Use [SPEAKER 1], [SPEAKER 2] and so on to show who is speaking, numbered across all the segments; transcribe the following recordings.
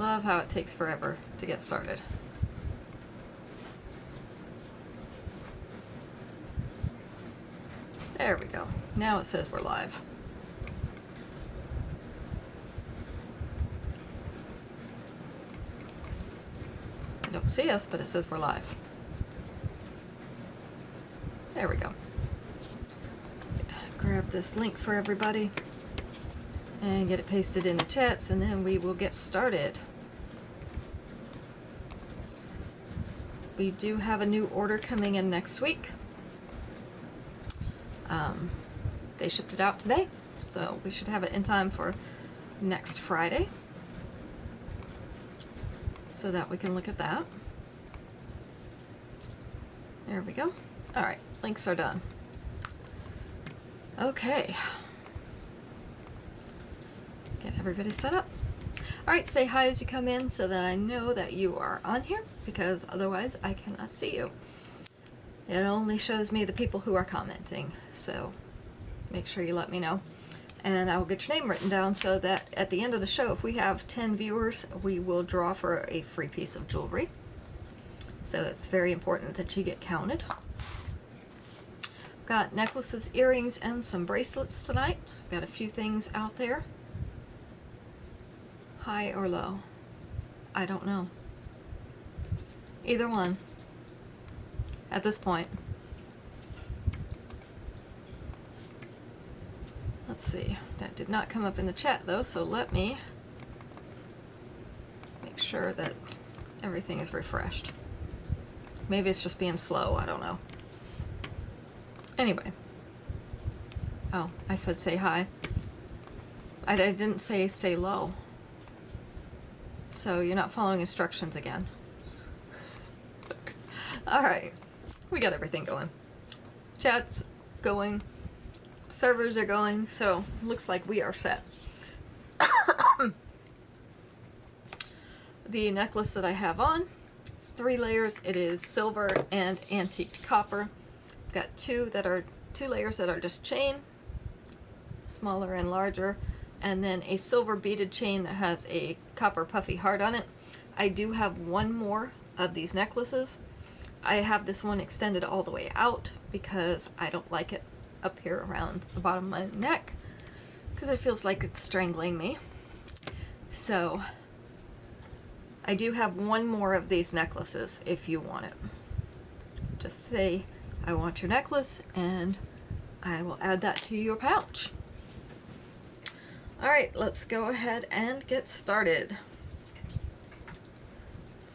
[SPEAKER 1] love how it takes forever to get started. There we go. Now it says we're live. I don't see us, but it says we're live. There we go. Grab this link for everybody and get it pasted in the chats, and then we will get started. We do have a new order coming in next week. They shipped it out today, so we should have it in time for next Friday, so that we can look at that. There we go. All right, links are done. Okay. Get everybody set up. All right, say hi as you come in so that I know that you are on here, because otherwise I cannot see you. It only shows me the people who are commenting, so make sure you let me know. And I will get your name written down so that at the end of the show, if we have 10 viewers, we will draw for a free piece of jewelry. So it's very important that you get counted. Got necklaces, earrings, and some bracelets tonight. Got a few things out there. High or low? I don't know. Either one. At this point. Let's see. That did not come up in the chat though, so let me make sure that everything is refreshed. Maybe it's just being slow, I don't know. Anyway. Oh, I said say hi. I didn't say low. So you're not following instructions again. Alright. We got everything going. Chat's going. Servers are going. So looks like we are set. The necklace that I have on is 3 layers. It is silver and antiqued copper. Got two layers that are just chain, smaller and larger, and then a silver beaded chain that has a copper puffy heart on it. I do have one more of these necklaces. I have this one extended all the way out because I don't like it up here around the bottom of my neck because it feels like it's strangling me. So I do have one more of these necklaces if you want it. Just say I want your necklace and I will add that to your pouch. Alright, let's go ahead and get started.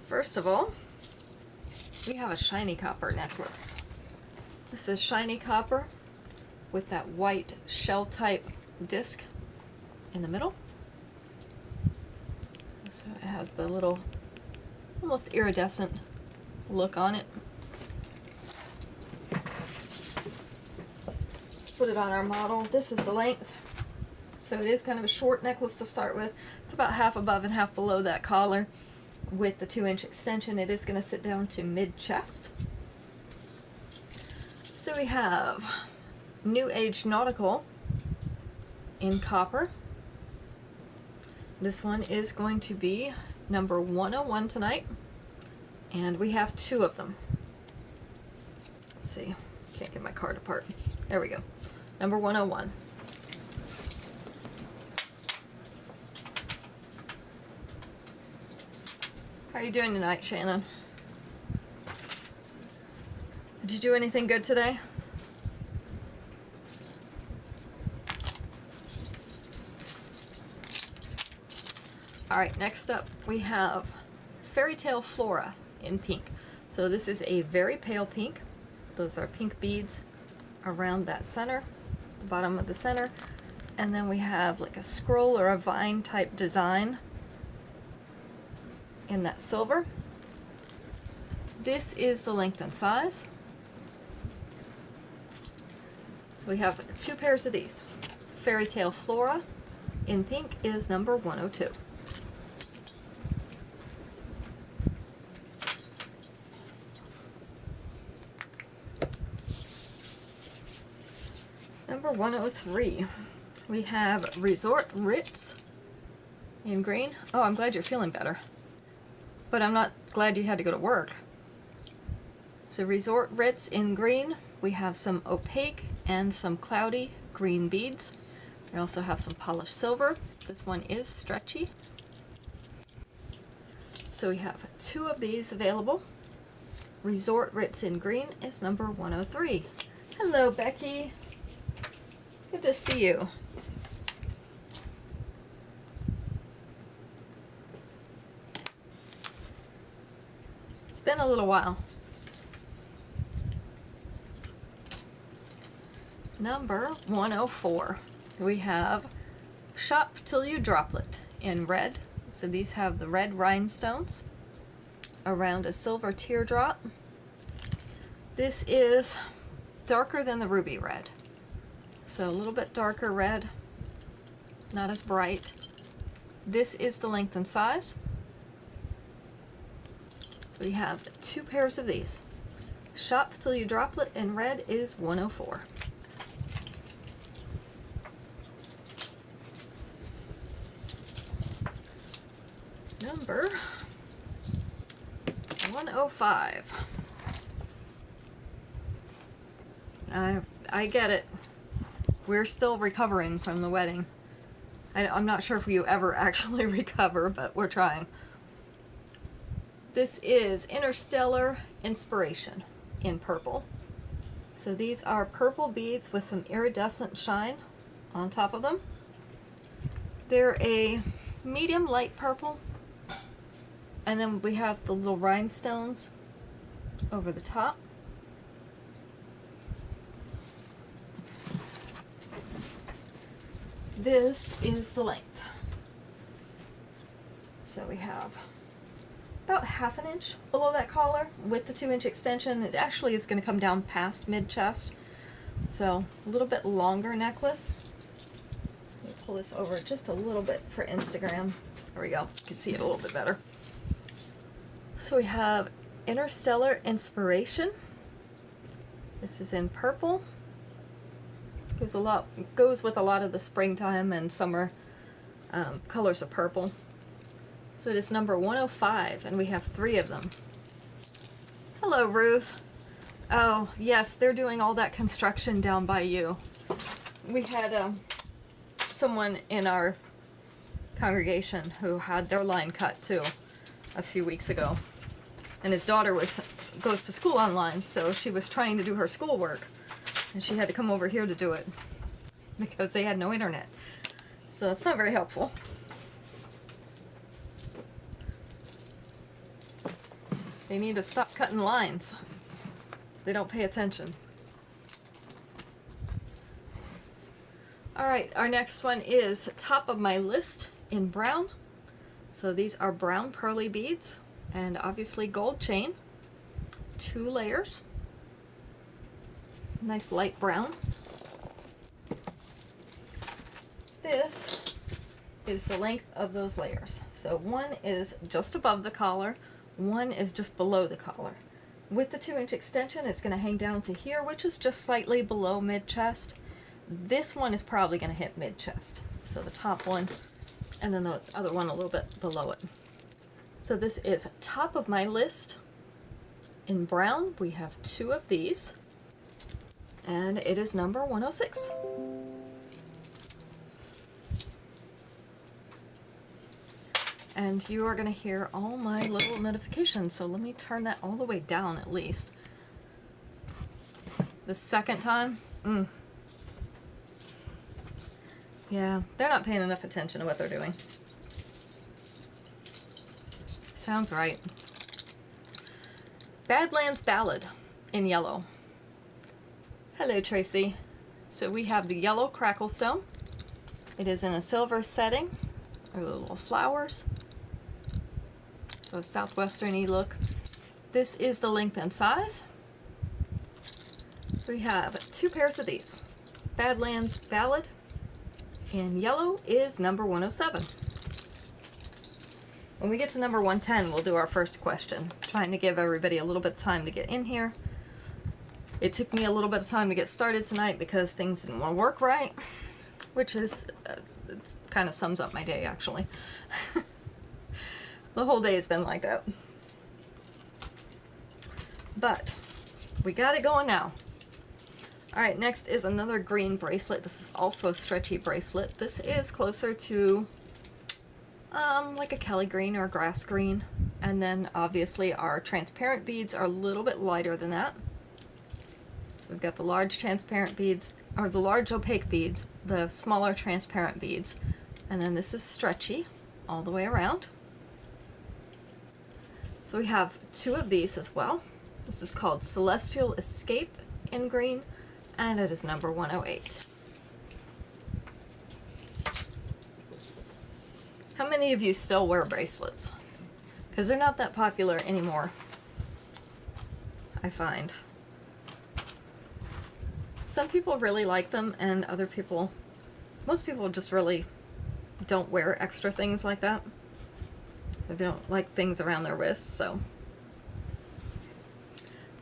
[SPEAKER 1] First of all, we have a shiny copper necklace. This is shiny copper with that white shell type disc in the middle. So it has the little almost iridescent look on it. Let's put it on our model. This is the length. So it is kind of a short necklace to start with. It's about half above and half below that collar. With the 2-inch extension, it is going to sit down to mid-chest. So we have New Age Nautical in copper. This one is going to be number 101 tonight, and we have 2 of them. Let's see, can't get my card apart. There we go. Number 101. How are you doing tonight, Shannon? Did you do anything good today? Alright, next up we have Fairy Tale Flora in pink. So this is a very pale pink. Those are pink beads around that center, the bottom of the center. And then we have like a scroll or a vine type design in that silver. This is the length and size. So we have 2 pairs of these. Fairy Tale Flora in pink is number 102. Number 103, we have Resort Ritz in green. Oh, I'm glad you're feeling better. But I'm not glad you had to go to work. So Resort Ritz in green. We have some opaque and some cloudy green beads. We also have some polished silver. This one is stretchy. So we have 2 of these available. Resort Ritz in green is number 103. Hello, Becky. Good to see you. It's been a little while. Number 104. We have Shop Till You Droplet in red. So these have the red rhinestones around a silver teardrop. This is darker than the ruby red. So a little bit darker red, not as bright. This is the length and size. So we have 2 pairs of these. Shop Till You Droplet in red is 104. Number 105. I get it. We're still recovering from the wedding. I'm not sure if you ever actually recover, but we're trying. This is Interstellar Inspiration in purple. So these are purple beads with some iridescent shine on top of them. They're a medium light purple. And then we have the little rhinestones over the top. This is the length. So we have about 1/2 inch below that collar with the 2-inch extension. It actually is going to come down past mid-chest. So a little bit longer necklace. Let me pull this over just a little bit for Instagram. There we go. You can see it a little bit better. So we have Interstellar Inspiration. This is in purple. Goes with a lot of the springtime and summer colors of purple. So it is number 105, and we have 3 of them. Hello, Ruth. Oh, yes, they're doing all that construction down by you. We had someone in our congregation who had their line cut too a few weeks ago. And his daughter goes to school online, so she was trying to do her schoolwork. And she had to come over here to do it because they had no internet. So it's not very helpful. They need to stop cutting lines. They don't pay attention. Alright, our next one is top of my list in brown. So these are brown pearly beads and obviously gold chain. 2 layers. Nice light brown. This is the length of those layers. So one is just above the collar, one is just below the collar. With the 2-inch extension, it's going to hang down to here, which is just slightly below mid-chest. This one is probably going to hit mid-chest. So the top one, and then the other one a little bit below it. So this is top of my list. In brown, we have 2 of these. And it is number 106. And you are going to hear all my little notifications, so let me turn that all the way down at least. The second time, yeah, they're not paying enough attention to what they're doing. Sounds right. Badlands Ballad in yellow. Hello, Tracy. So we have the yellow crackle stone. It is in a silver setting, or the little flowers. So a southwestern-y look. This is the length and size. We have 2 pairs of these. Badlands Ballad in yellow is number 107. When we get to number 110, we'll do our first question. Trying to give everybody a little bit of time to get in here. It took me a little bit of time to get started tonight because things didn't want to work right. which is, it kind of sums up my day actually. The whole day has been like that. But we got it going now. Alright, next is another green bracelet. This is also a stretchy bracelet. This is closer to like a Kelly green or a grass green. And then obviously our transparent beads are a little bit lighter than that. So we've got the large transparent beads, or the large opaque beads, the smaller transparent beads. And then this is stretchy all the way around. So we have two of these as well. This is called Celestial Escape in green, and it is number 108. How many of you still wear bracelets? Because they're not that popular anymore, I find. Some people really like them, and other people, most people just really don't wear extra things like that. They don't like things around their wrists, so.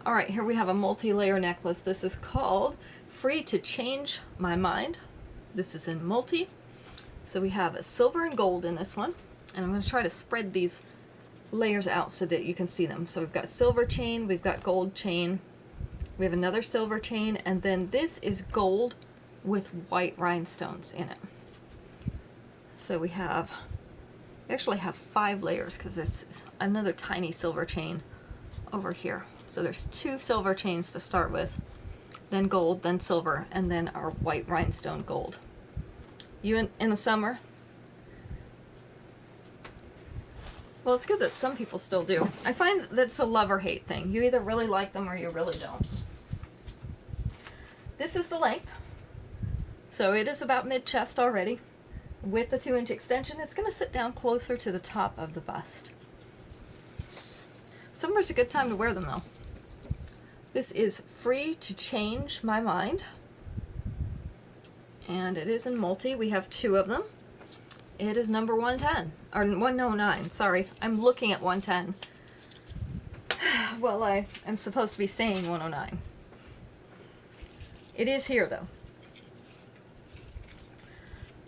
[SPEAKER 1] Alright, here we have a multi-layer necklace. This is called Free to Change My Mind. This is in multi. So we have a silver and gold in this one. And I'm going to try to spread these layers out so that you can see them. So we've got silver chain, we've got gold chain, we have another silver chain, and then this is gold with white rhinestones in it. So we actually have 5 layers because there's another tiny silver chain over here. So there's 2 silver chains to start with, then gold, then silver, and then our white rhinestone gold. You in the summer? Well, it's good that some people still do. I find that it's a love or hate thing. You either really like them or you really don't. This is the length. So it is about mid-chest already. With the 2-inch extension, it's going to sit down closer to the top of the bust. Summer's a good time to wear them though. This is Free to Change My Mind. And it is in multi. We have 2 of them. It is number 110, or 109, sorry. I'm looking at 110. Well, I am supposed to be saying 109. It is here though.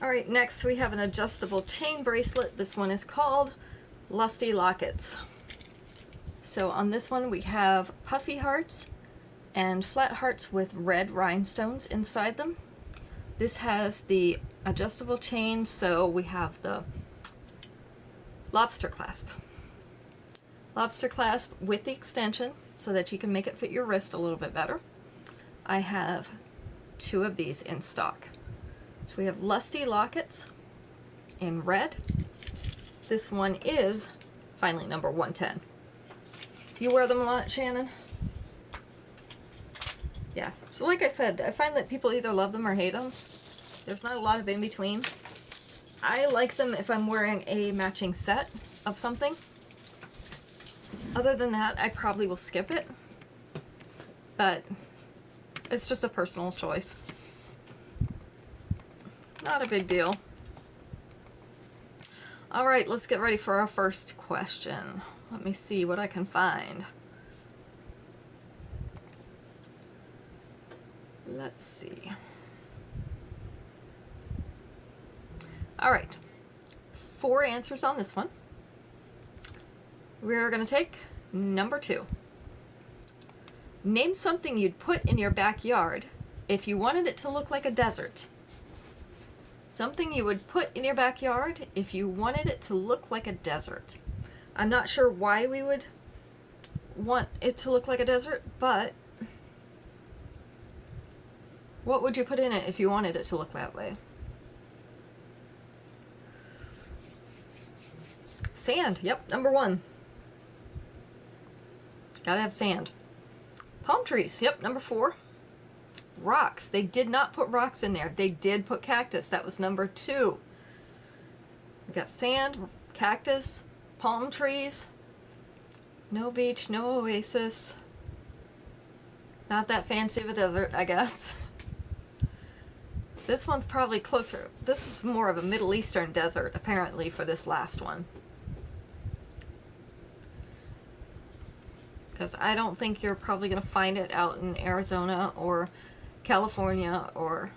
[SPEAKER 1] Alright, next we have an adjustable chain bracelet. This one is called Lusty Lockets. So on this one we have puffy hearts and flat hearts with red rhinestones inside them. This has the adjustable chain, so we have the lobster clasp. Lobster clasp with the extension so that you can make it fit your wrist a little bit better. I have 2 of these in stock. So we have Lusty Lockets in red. This one is finally number 110. You wear them a lot, Shannon? Yeah. So like I said, I find that people either love them or hate them. There's not a lot of in between. I like them if I'm wearing a matching set of something. Other than that, I probably will skip it. But it's just a personal choice. Not a big deal. Alright, let's get ready for our first question. Let me see what I can find. Let's see. Alright, 4 answers on this one. We're going to take number 2. Name something you'd put in your backyard if you wanted it to look like a desert. Something you would put in your backyard if you wanted it to look like a desert. I'm not sure why we would want it to look like a desert, but what would you put in it if you wanted it to look that way? Sand, yep, number 1. Gotta have sand. Palm trees, yep, number 4. Rocks, they did not put rocks in there. They did put cactus, that was number 2. We got sand, cactus, palm trees. No beach, no oasis. Not that fancy of a desert, I guess. This one's probably closer. This is more of a Middle Eastern desert, apparently, for this last one. Because I don't think you're probably going to find it out in Arizona or California or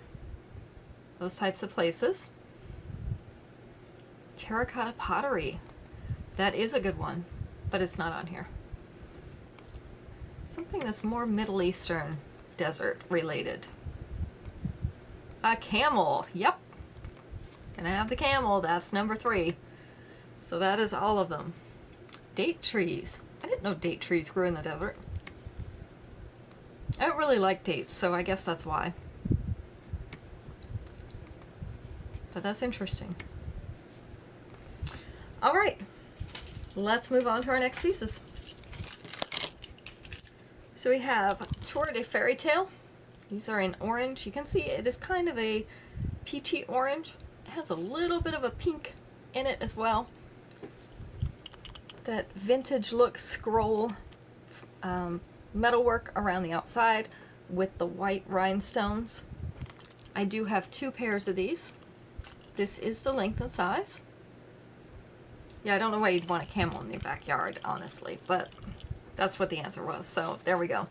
[SPEAKER 1] those types of places. Terracotta pottery. That is a good one, but it's not on here. Something that's more Middle Eastern desert related. A camel. Yep. Gonna have the camel. That's number 3. So that is all of them. Date trees. I didn't know date trees grew in the desert. I don't really like dates, so I guess that's why. But that's interesting. All right, let's move on to our next pieces. So we have Tour de Fairy Tale. These are in orange. You can see it is kind of a peachy orange. It has a little bit of a pink in it as well. That vintage look scroll metalwork around the outside with the white rhinestones. I do have 2 pairs of these. This is the length and size. Yeah, I don't know why you'd want a camel in your backyard, honestly, but that's what the answer was, so there we go.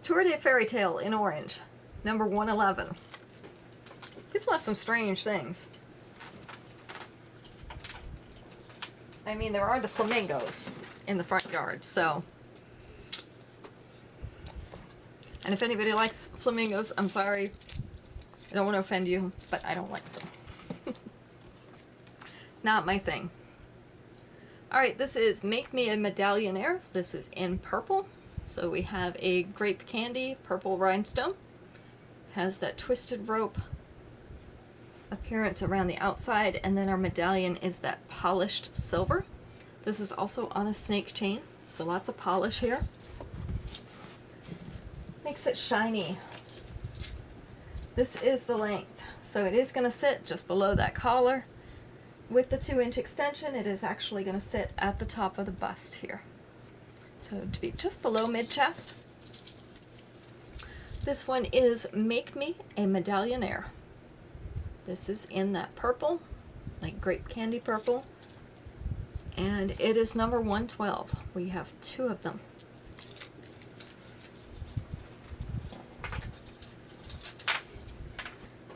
[SPEAKER 1] Tour de Fairy Tale in orange, number 111. People have some strange things. I mean, there are the flamingos in the front yard, so. And if anybody likes flamingos, I'm sorry. I don't want to offend you, but I don't like them. Not my thing. Alright, this is Make Me a Medallionaire. This is in purple. So we have a grape candy purple rhinestone. Has that twisted rope appearance around the outside, and then our medallion is that polished silver. This is also on a snake chain, so lots of polish here. Makes it shiny. This is the length, so it is going to sit just below that collar. With the 2-inch extension, it is actually going to sit at the top of the bust here. So to be just below mid-chest. This one is Make Me a Medallionaire. This is in that purple, like grape candy purple. And it is number 112. We have 2 of them.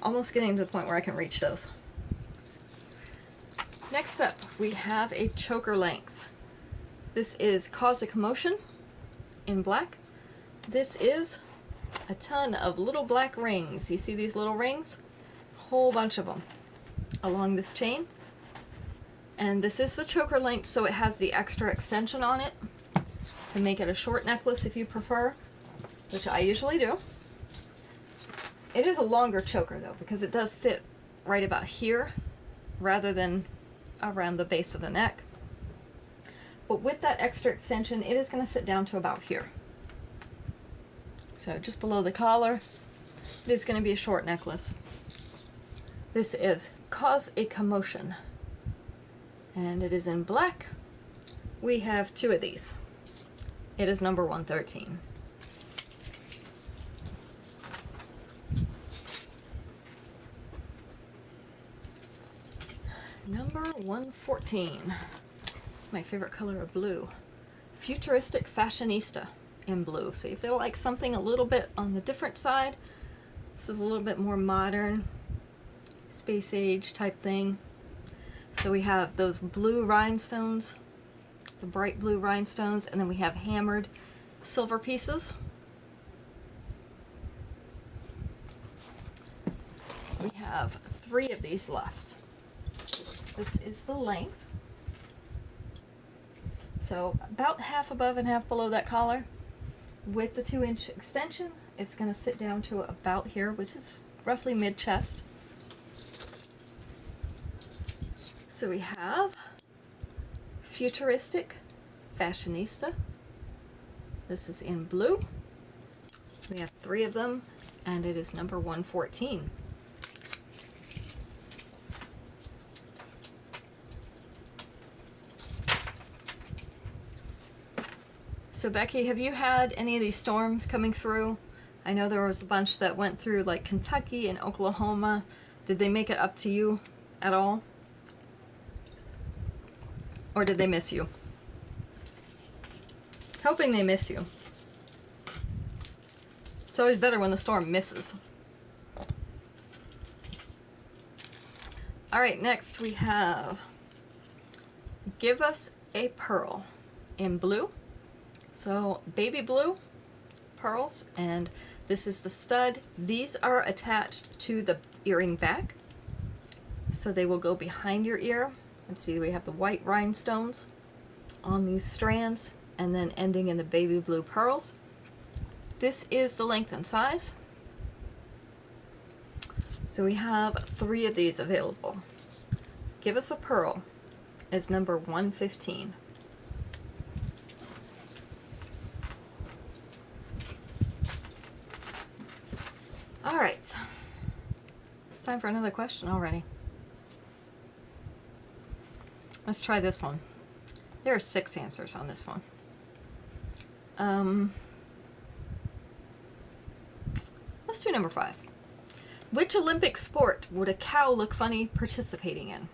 [SPEAKER 1] Almost getting to the point where I can reach those. Next up, we have a choker length. This is Cause a Commotion in black. This is a ton of little black rings. You see these little rings? A whole bunch of them along this chain. And this is the choker length, so it has the extra extension on it to make it a short necklace if you prefer, which I usually do. It is a longer choker though, because it does sit right about here rather than around the base of the neck. But with that extra extension, it is going to sit down to about here. So just below the collar, it is going to be a short necklace. This is Cause a Commotion. And it is in black. We have 2 of these. It is number 113. Number 114. It's my favorite color of blue. Futuristic Fashionista in blue. So you feel like something a little bit on the different side. This is a little bit more modern, space age type thing. So we have those blue rhinestones, the bright blue rhinestones, and then we have hammered silver pieces. We have 3 of these left. This is the length. So about half above and half below that collar. With the 2-inch extension, it's going to sit down to about here, which is roughly mid-chest. So we have Futuristic Fashionista. This is in blue. We have 3 of them, and it is number 114. So Becky, have you had any of these storms coming through? I know there was a bunch that went through like Kentucky and Oklahoma. Did they make it up to you at all? Or did they miss you? Hoping they missed you. It's always better when the storm misses. All right, next we have Give Us a Pearl in blue. So baby blue pearls, and this is the stud. These are attached to the earring back, so they will go behind your ear. And see, we have the white rhinestones on these strands, and then ending in the baby blue pearls. This is the length and size. So we have 3 of these available. Give Us a Pearl is number 115. All right, it's time for another question already. Let's try this one. There are 6 answers on this one. Let's do number 5. Which Olympic sport would a cow look funny participating in?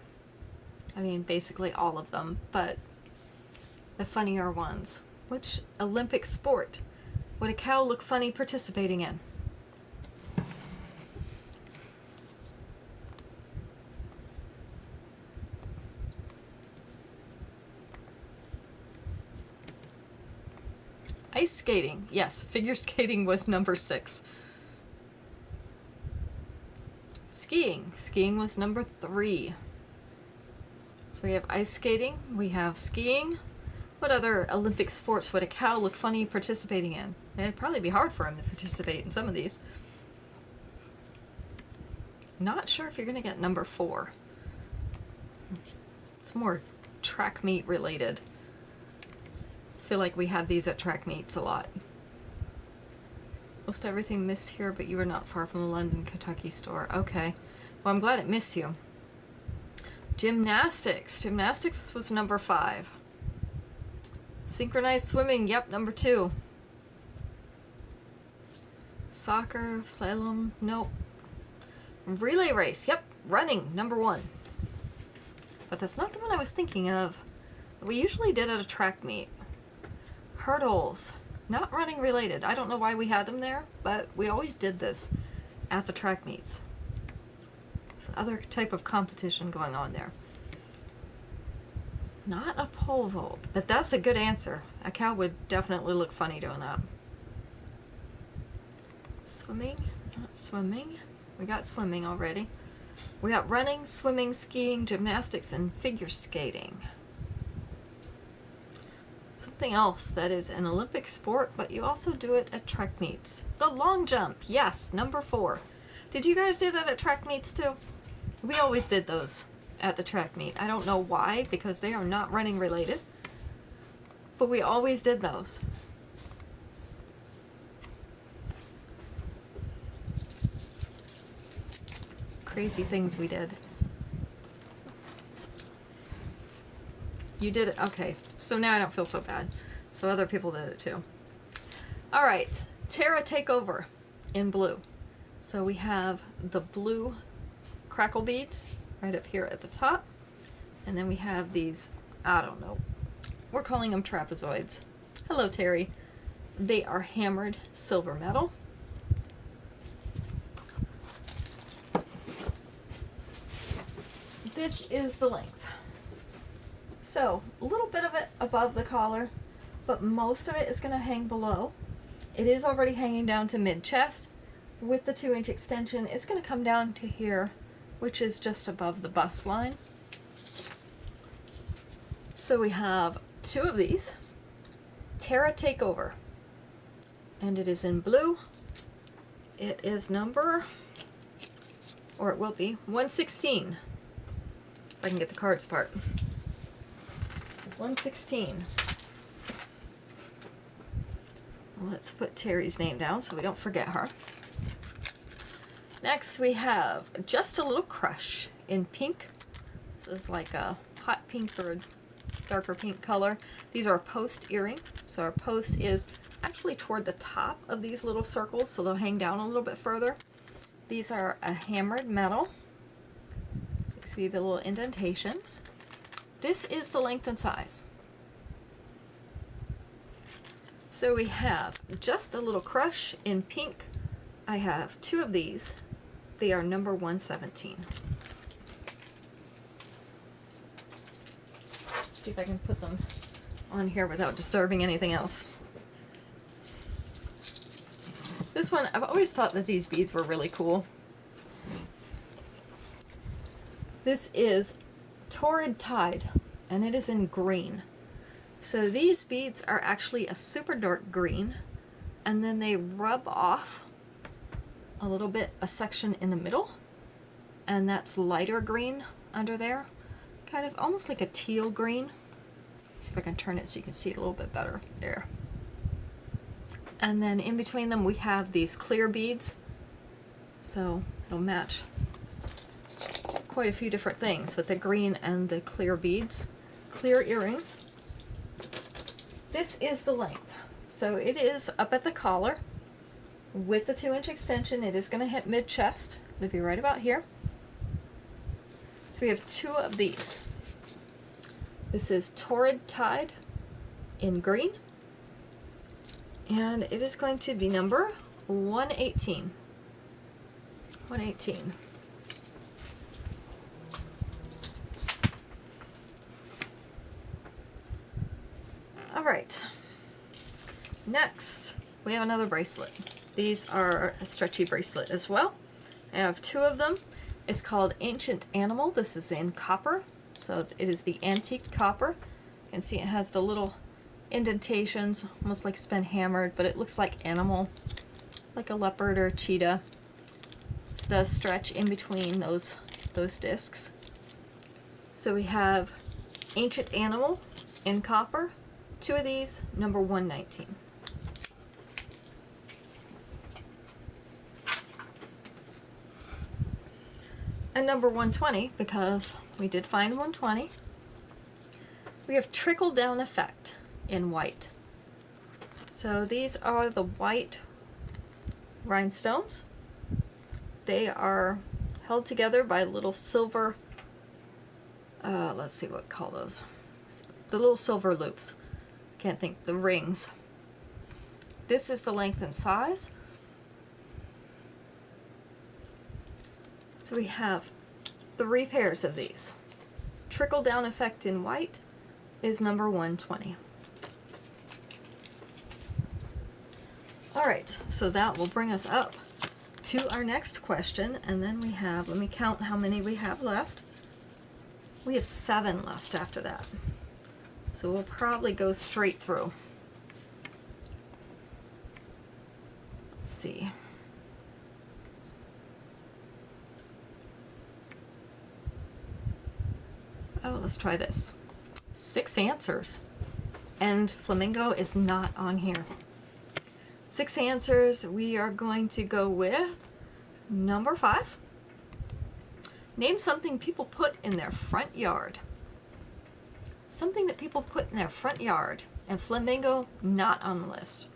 [SPEAKER 1] I mean, basically all of them, but the funnier ones. Which Olympic sport would a cow look funny participating in? Ice skating. Yes, figure skating was number 6. Skiing. Skiing was number 3. So we have ice skating, we have skiing. What other Olympic sports would a cow look funny participating in? And it'd probably be hard for him to participate in some of these. Not sure if you're going to get number 4. It's more track meet related. I feel like we have these at track meets a lot. Most everything missed here, but you were not far from the London, Kentucky store. Okay. Well, I'm glad it missed you. Gymnastics. Gymnastics was number 5. Synchronized swimming. Yep, number 2. Soccer, slalom. Nope. Relay race. Yep, running. Number 1. But that's not the one I was thinking of. We usually did at a track meet. Hurdles. Not running related. I don't know why we had them there, but we always did this at the track meets. There's another type of competition going on there. Not a pole vault, but that's a good answer. A cow would definitely look funny doing that. Swimming. Not swimming. We got swimming already. We got running, swimming, skiing, gymnastics, and figure skating. Something else that is an Olympic sport, but you also do it at track meets. The long jump. Yes, number 4. Did you guys do that at track meets too? We always did those at the track meet. I don't know why, because they are not running related, but we always did those. Crazy things we did. You did it. Okay, so now I don't feel so bad. So other people did it too. All right, Tara Takeover in blue. So we have the blue crackle beads right up here at the top. And then we have these, I don't know, we're calling them trapezoids. Hello, Terry. They are hammered silver metal. This is the length. So, a little bit of it above the collar, but most of it is going to hang below. It is already hanging down to mid-chest. With the 2-inch extension, it's going to come down to here, which is just above the bust line. So we have 2 of these. Tara Takeover. And it is in blue. It is number, or it will be, 116. If I can get the cards apart. 116. Let's put Terry's name down so we don't forget her. Next we have Just a Little Crush in pink. This is like a hot pink or a darker pink color. These are a post earring. So our post is actually toward the top of these little circles, so they'll hang down a little bit further. These are a hammered metal. So you see the little indentations. This is the length and size. So we have Just a Little Crush in pink. I have 2 of these. They are number 117. see if I can put them on here without disturbing anything else. This one, I've always thought that these beads were really cool. This is Torrid Tide, and it is in green. So these beads are actually a super dark green, and then they rub off a little bit, a section in the middle, and that's lighter green under there, kind of almost like a teal green. See if I can turn it so you can see it a little bit better. There. And then in between them we have these clear beads, so it'll match quite a few different things with the green and the clear beads. Clear earrings. This is the length. So it is up at the collar with the 2-inch extension. It is going to hit mid-chest. It'll be right about here. So we have 2 of these. This is Torrid Tide in green. And it is going to be number 118. 118. All right. Next, we have another bracelet. These are a stretchy bracelet as well. I have 2 of them. It's called Ancient Animal. This is in copper. So it is the antiqued copper. You can see it has the little indentations, almost like it's been hammered, but it looks like animal, like a leopard or cheetah. It does stretch in between those discs. So we have Ancient Animal in copper. 2 of these, number 119. And number 120, because we did find 120, we have Trickle Down Effect in white. So these are the white rhinestones. They are held together by little silver, let's see what we call those. The little silver loops. Can't think, the rings. This is the length and size. So we have 3 pairs of these. Trickle Down Effect in white is number 120. Alright, so that will bring us up to our next question, and then we have, let me count how many we have left. We have 7 left after that. So we'll probably go straight through. Let's see. Oh, let's try this. 6 answers. And flamingo is not on here. 6 answers. We are going to go with number 5. Name something people put in their front yard. Something that people put in their front yard, and flamingo not on the list.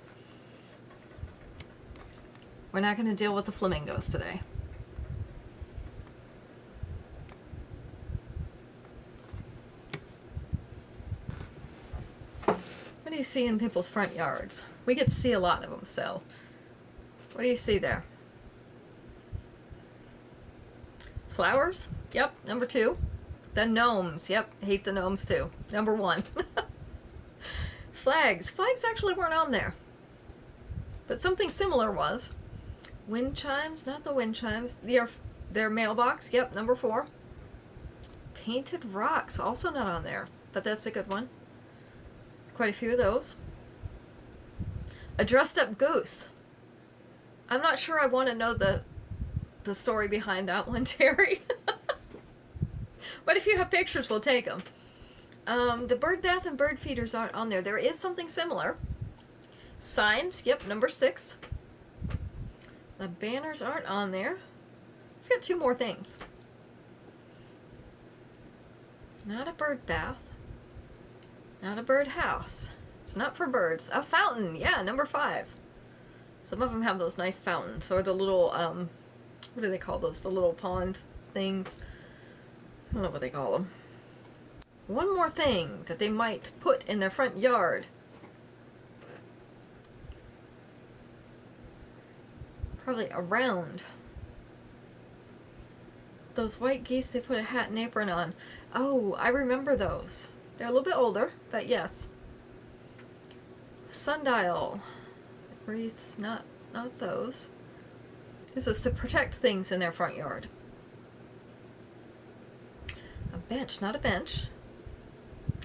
[SPEAKER 1] We're not going to deal with the flamingos today. What do you see in people's front yards? We get to see a lot of them, so what do you see there? Flowers? Yep, number 2. The gnomes. Yep, hate the gnomes too. Number 1. Flags. Flags actually weren't on there. But something similar was. Wind chimes, not the wind chimes. Their mailbox. Yep, number 4. Painted rocks, also not on there. But that's a good one. Quite a few of those. A dressed up goose. I'm not sure I want to know the story behind that one, Terry. But if you have pictures, we'll take them. The bird bath and bird feeders aren't on there. There is something similar. Signs, yep, number 6. The banners aren't on there. We've got 2 more things. Not a bird bath. Not a bird house. It's not for birds. A fountain, yeah, number 5. Some of them have those nice fountains, or the little, what do they call those? The little pond things. I don't know what they call them. One more thing that they might put in their front yard. Probably around. Those white geese, they put a hat and apron on. Oh, I remember those. They're a little bit older, but yes. Sundial. It breathes, not those. This is to protect things in their front yard. A bench, not a bench.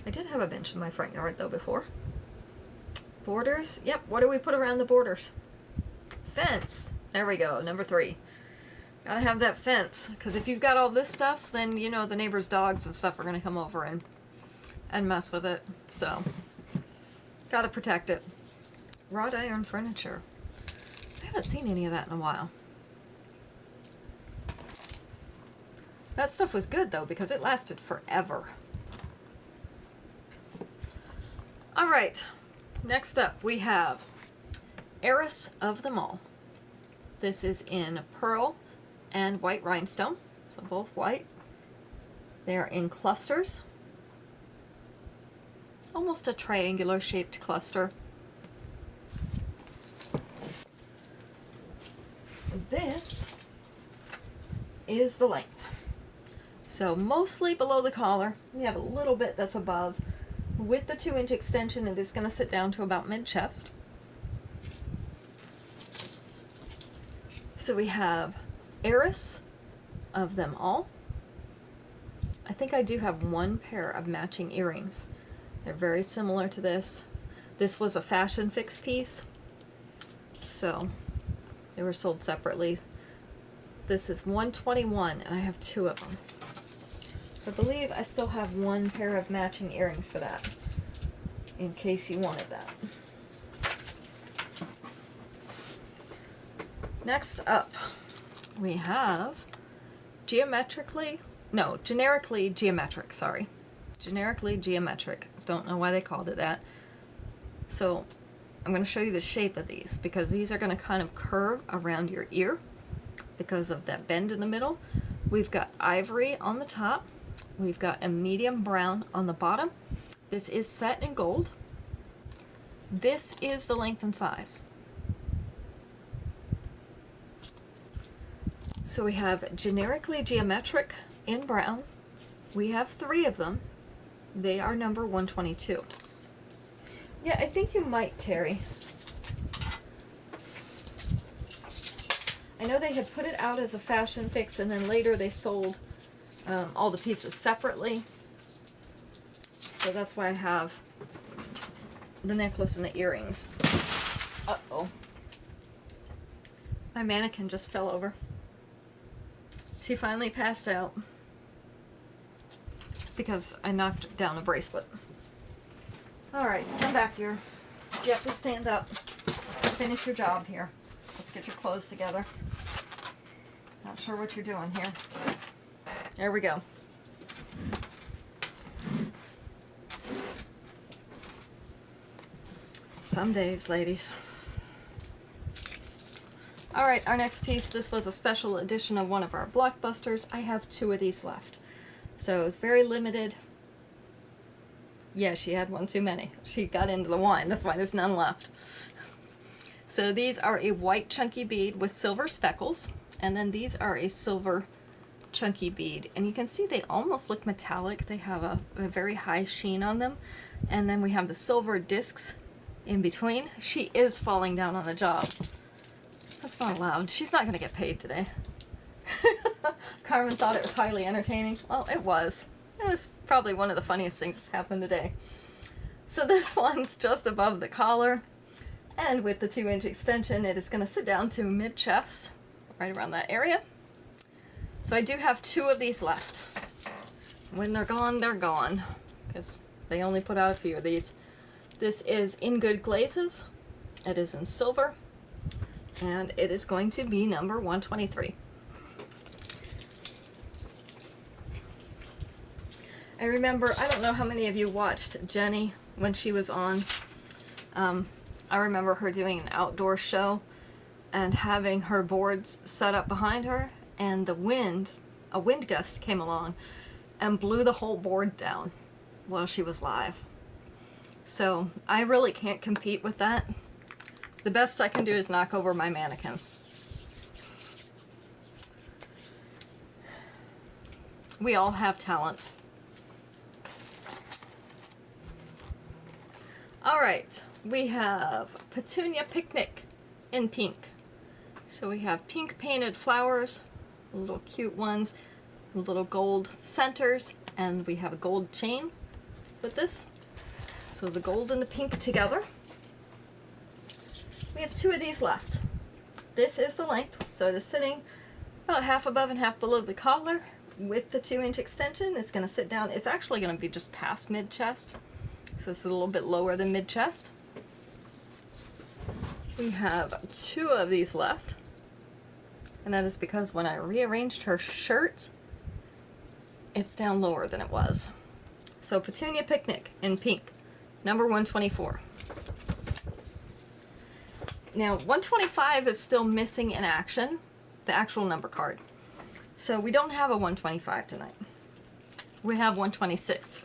[SPEAKER 1] I did have a bench in my front yard though before. Borders, yep, what do we put around the borders? Fence. There we go, number 3. Gotta have that fence, because if you've got all this stuff, then you know the neighbors' dogs and stuff are gonna come over and mess with it. So, gotta protect it. Wrought iron furniture. I haven't seen any of that in a while. That stuff was good though, because it lasted forever. Alright, next up we have Heiress of them all. This is in pearl and white rhinestone, so both white. They are in clusters. Almost a triangular shaped cluster. This is the length. So mostly below the collar. We have a little bit that's above. With the 2-inch extension, it is going to sit down to about mid-chest. So we have Heiress of them all. I think I do have one pair of matching earrings. They're very similar to this. This was a fashion fix piece, so they were sold separately. This is $121, and I have 2 of them. So I believe I still have one pair of matching earrings for that, in case you wanted that. Next up, we have generically geometric, sorry. Generically geometric. Don't know why they called it that. So I'm going to show you the shape of these, because these are going to kind of curve around your ear because of that bend in the middle. We've got ivory on the top. We've got a medium brown on the bottom. This is set in gold. This is the length and size. So we have generically geometric in brown. We have 3 of them. They are number 122. Yeah, I think you might, Terry. I know they had put it out as a fashion fix, and then later they sold all the pieces separately. So that's why I have the necklace and the earrings. Uh-oh. My mannequin just fell over. She finally passed out because I knocked down a bracelet. Alright, come back here. You have to stand up. Finish your job here. Let's get your clothes together. Not sure what you're doing here. There we go. Some days, ladies. Alright, our next piece, this was a special edition of one of our blockbusters. I have 2 of these left. So it's very limited. Yeah, she had one too many. She got into the wine, that's why there's none left. So these are a white chunky bead with silver speckles, and then these are a silver chunky bead. And you can see they almost look metallic. They have a very high sheen on them. And then we have the silver discs in between. She is falling down on the job. That's not allowed. She's not going to get paid today. Carmen thought it was highly entertaining. Well, it was. It was probably one of the funniest things that's happened today. So this one's just above the collar, and with the 2-inch extension, it is going to sit down to mid-chest, right around that area. So I do have 2 of these left. When they're gone, because they only put out a few of these. This is in good glazes. It is in silver, and it is going to be number 123. I remember, I don't know how many of you watched Jenny when she was on. I remember her doing an outdoor show and having her boards set up behind her, and a wind gust came along and blew the whole board down while she was live. So I really can't compete with that. The best I can do is knock over my mannequin. We all have talents. right, we have Petunia Picnic in pink. So we have pink painted flowers, little cute ones, little gold centers, and we have a gold chain with this. So the gold and the pink together. We have 2 of these left. This is the length, so it is sitting about half above and half below the collar with the 2-inch extension. It's going to sit down. It's actually going to be just past mid-chest, so it's a little bit lower than mid-chest. We have 2 of these left, and that is because when I rearranged her shirt, it's down lower than it was. So Petunia Picnic in pink, number 124. Now 125 is still missing in action, the actual number card. So we don't have a 125 tonight. We have 126.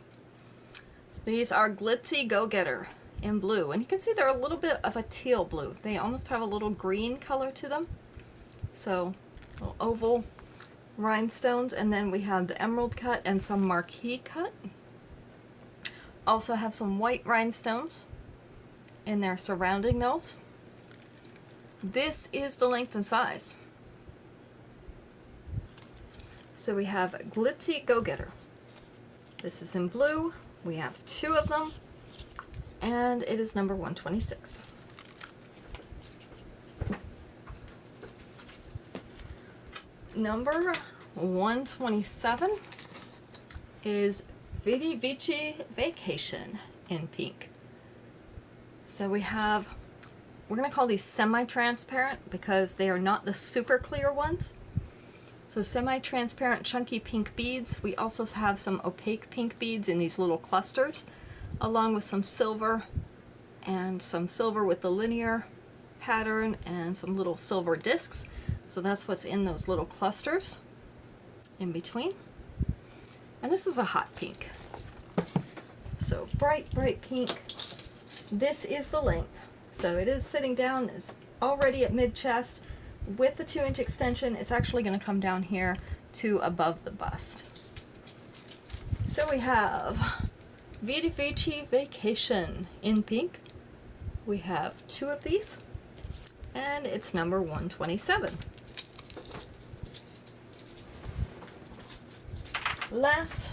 [SPEAKER 1] So these are Glitzy Go-Getter in blue, and you can see they're a little bit of a teal blue. They almost have a little green color to them. So little oval rhinestones, and then we have the emerald cut and some marquee cut. Also have some white rhinestones in there surrounding those. This is the length and size. So we have Glitzy Go-Getter. This is in blue. We have 2 of them, and it is number 126. Number 127 is Vidi Vici Vacation in pink. So we have, we're going to call these semi-transparent because they are not the super clear ones. So semi-transparent chunky pink beads. We also have some opaque pink beads in these little clusters, along with some silver, and some silver with the linear pattern, and some little silver discs. So that's what's in those little clusters in between. And this is a hot pink. So bright, bright pink. This is the length. So it is sitting down, it's already at mid-chest. With the 2-inch extension, it's actually going to come down here to above the bust. So we have Vidi Vici Vacation in pink. We have 2 of these, and it's number 127. Last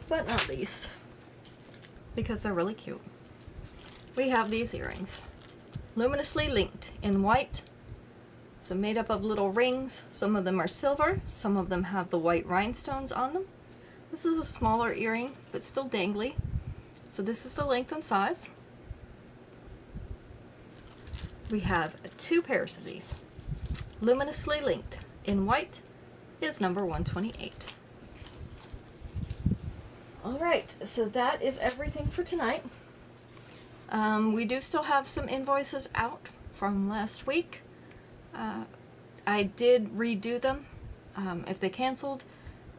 [SPEAKER 1] but not least, because they're really cute, we have these earrings. Luminously linked in white. So made up of little rings. Some of them are silver, some of them have the white rhinestones on them. This is a smaller earring, but still dangly. So this is the length and size. We have 2 pairs of these. Luminously linked in white is number 128. Alright, so that is everything for tonight. We do still have some invoices out from last week. I did redo them if they canceled,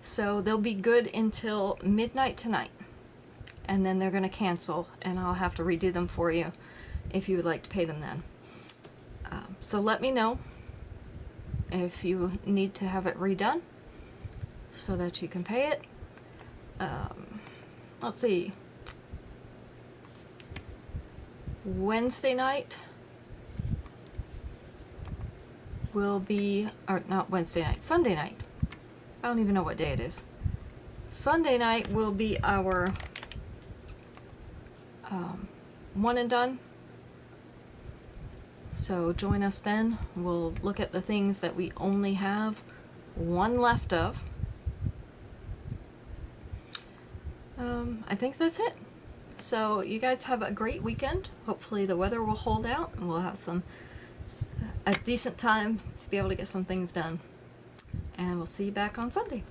[SPEAKER 1] so they'll be good until midnight tonight, and then they're going to cancel, and I'll have to redo them for you if you would like to pay them then. So let me know if you need to have it redone so that you can pay it. Let's see, Wednesday night will be, or not Wednesday night, Sunday night. I don't even know what day it is. Sunday night will be our one and done. So join us then. We'll look at the things that we only have one left of. I think that's it. So you guys have a great weekend. Hopefully the weather will hold out and we'll have a decent time to be able to get some things done. And we'll see you back on Sunday.